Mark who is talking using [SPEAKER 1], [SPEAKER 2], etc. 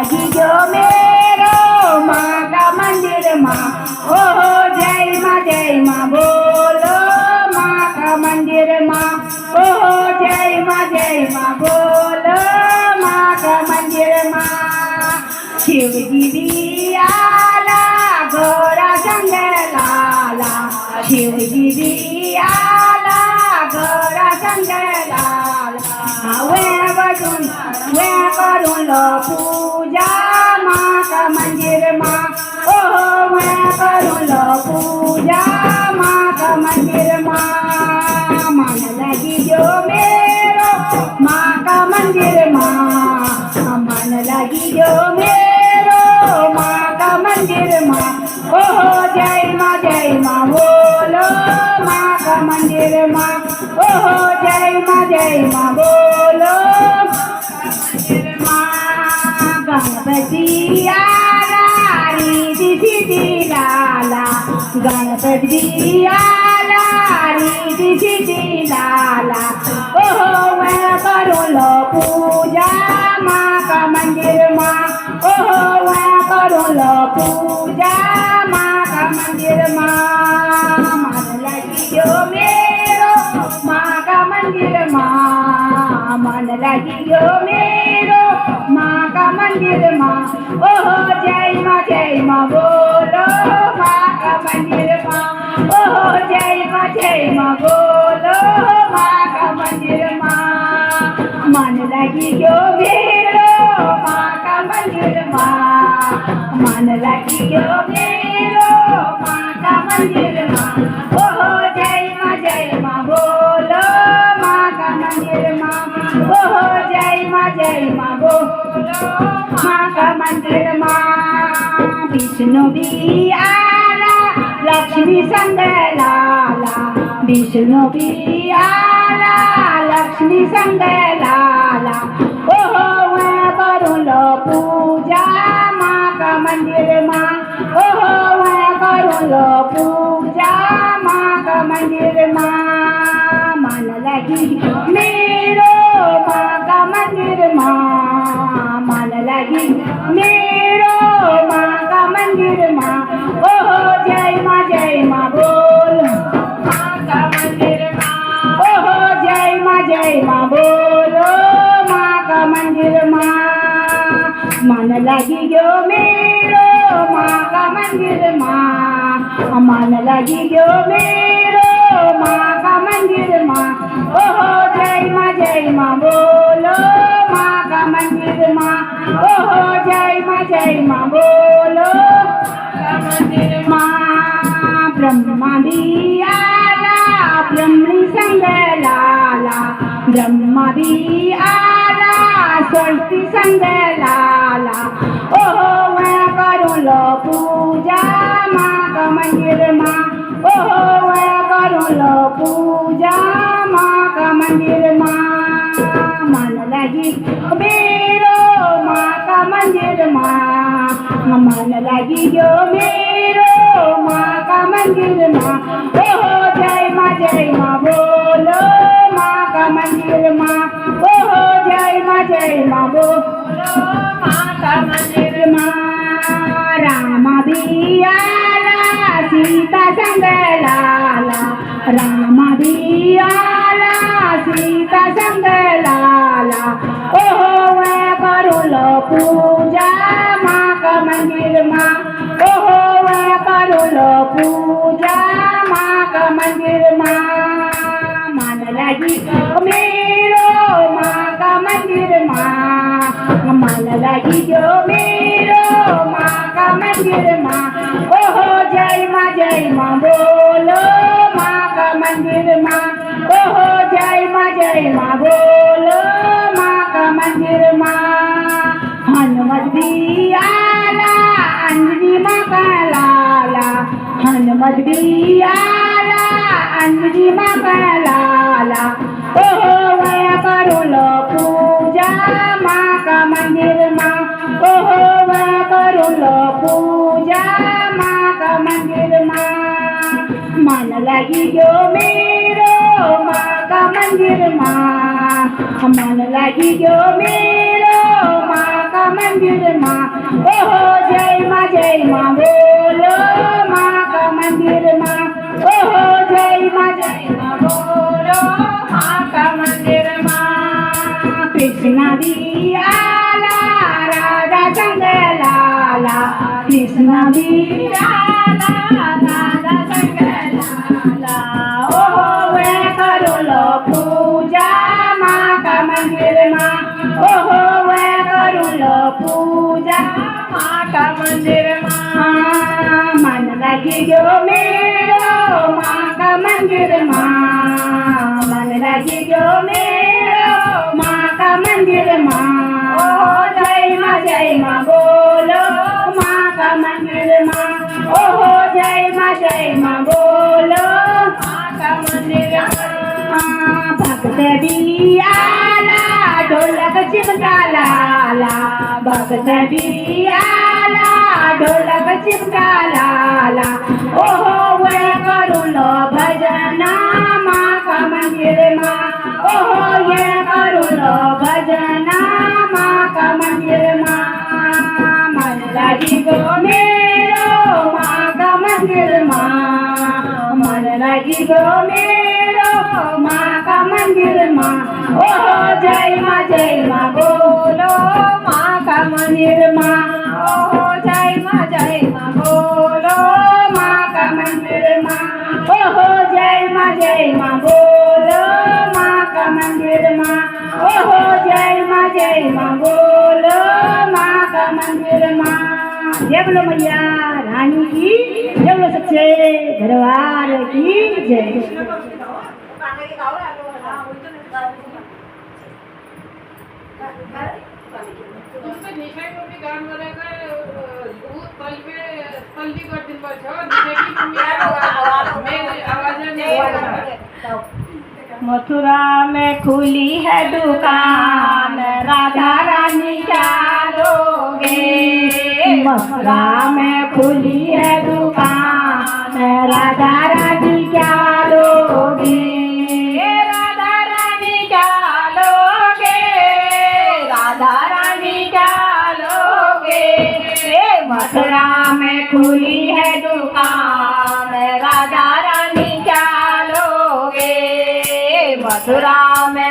[SPEAKER 1] लगी जो मेरो माँ का मंदिर माँ। ओ जय माँ बोलो माँ का मंदिर माँ। ओ जय माँ बोलो माँ का मंदिर माँ। शिव जी भी आला गोरा संग लाला। शिव जी भी आला गोरा संग लाला। वे करूँ लो पूजा माँ का मंदिर माँ। ओ वे करूँ लो पूजा माँ का मंदिर माँ। मन लगी जो मेरो माँ का मंदिर माँ। मन लगी जो मेरो माँ का मंदिर माँ। ओ जय माँ बोलो माँ का मंदिर माँ। ओ जय माँ बोलो मंदिर माँ। गणपति आला रिद्धि सिद्धि लाला। गणपति आला रिद्धि सिद्धि लाला। ओ मैं करूँ लो पूजा माँ का मंदिर माँ। ओ मैं करूँ लो पूजा माँ का मंदिर माँ। मन लगी जो मेरो माँ का मंदिर माँ। मन लगी जो मेरो माँ का मंदिर माँ। ओ जय माँ बोलो माँ का मंदिर माँ। ओ जय माँ बोलो माँ का मंदिर माँ। मन लगी जो मेरो माँ का मंदिर माँ। मन लगी जो मेरो माँ का मंदिर माँ। ओ जय माँ बोलो माँ का मंदिर माँ। ओ जय माँ बोलो माँ का मंदिर माँ। विष्णु भी आला लक्ष्मी संग लाला। विष्णु भी आला लक्ष्मी संग लाला। ओ मैं करूँ लो पूजा माँ का मंदिर माँ। ओ मैं करूँ लो पूजा माँ का मंदिर माँ। मन लगी मेरो माँ का मंदिर माँ। मन लगी मेरो माँ का मंदिर माँ। ओ जय माँ बोल माँ का मंदिर माँ। ओ जय माँ बोलो माँ का मंदिर माँ। मन लगी जो मेरो माँ का मंदिर माँ। मन लगी जो मेरो माँ का मंदिर माँ। ओ जय माँ बोलो माँ का मंदिर माँ। ओ जय माँ बोलो का मंदिर माँ। ब्रह्मा भी आला ब्रह्मणी संग लाला। ब्रह्मा भी आला सरस्वती संग लाला। ओ मैं करूँ लो पूजा माँ का मंदिर माँ। ओ मैं करूँ लो पूजा माँ का मंदिर माँ। मन लगी मेरो माँ का मंदिर माँ। मन लगी जो मेरो माँ का मंदिर माँ। ओ जय माँ बोलो माँ का मंदिर माँ। ओ जय माँ बोलो माँ का मंदिर माँ। रामा भी आला सीता संग लाला। रामा भी आला सीता संग लाला। ओ मैं करूँ लो पूजा माँ का मंदिर माँ। ओ मैं करूँ लो पूजा माँ का मंदिर माँ। मन लगी मेरो माँ का मंदिर माँ। मन लगी जो मेरो माँ का मंदिर माँ। ओ जय माँ बोलो माँ का मंदिर माँ। ओ जय माँ बोलो माँ का मंदिर माँ। हनुमत भी आला अंजनी माँ का लाला। हनुमत भी आला अंजनी माँ का लाला। ओ मैं करूँ लो पूजा माँ का मंदिर माँ। ओ मैं करूँ लो पूजा माँ का मंदिर माँ। मन लगी जो मेरो माँ का मंदिर माँ। मन लगी जो मेरो माँ का मंदिर मंदिर माँ ओहो जय माँ बोलो माँ का मंदिर माँ ओहो जय माँ बोलो माँ का मंदिर माँ कृष्णा भी आला राधा संग लाला कृष्णा भी आला राधा संग लाला ओहो वे करो लो पूजा माँ का मंदिर माँ ओहो वे करो लो पूजा माँ का मंदिर माँ मन लगी जो मेरो माँ का मंदिर माँ मन लगी जो मेरो माँ का मंदिर माँ ओहो जय माँ बोलो माँ का मंदिर माँ ओहो जय माँ बोलो माँ का मंदिर माँ भक्त भी आला ढोलक चिमटा लाला भक्त भी आला ढोलक चिमटा लाला ओहो वे करू लो भजना माँ का मंदिर माँ ओहो ये करू लो भजना माँ का मंदिर माँ मन लगी गो मेरो माँ का मंदिर माँ मन लगी गो मेरो माँ का मंदिर माँ ओहो जय माँ बोलो माँ का मंदिर माँ ओहो जय माँ बोलो माँ का मंदिर माँ ओहो जय माँ बोलो माँ का मंदिर माँ ओहो जय माँ बोलो माँ का मंदिर माँ जय बोलो मैया रानी की जय बोलो सच्चे दरबार की जय मथुरा में खुली है दुकान राधा रानी क्या लोगे मथुरा में खुली है दुकान राधा रानी क्या लोगे राधा रानी क्या लोगे राधा रानी क्या लोगे मथुरा में खुली है दुकान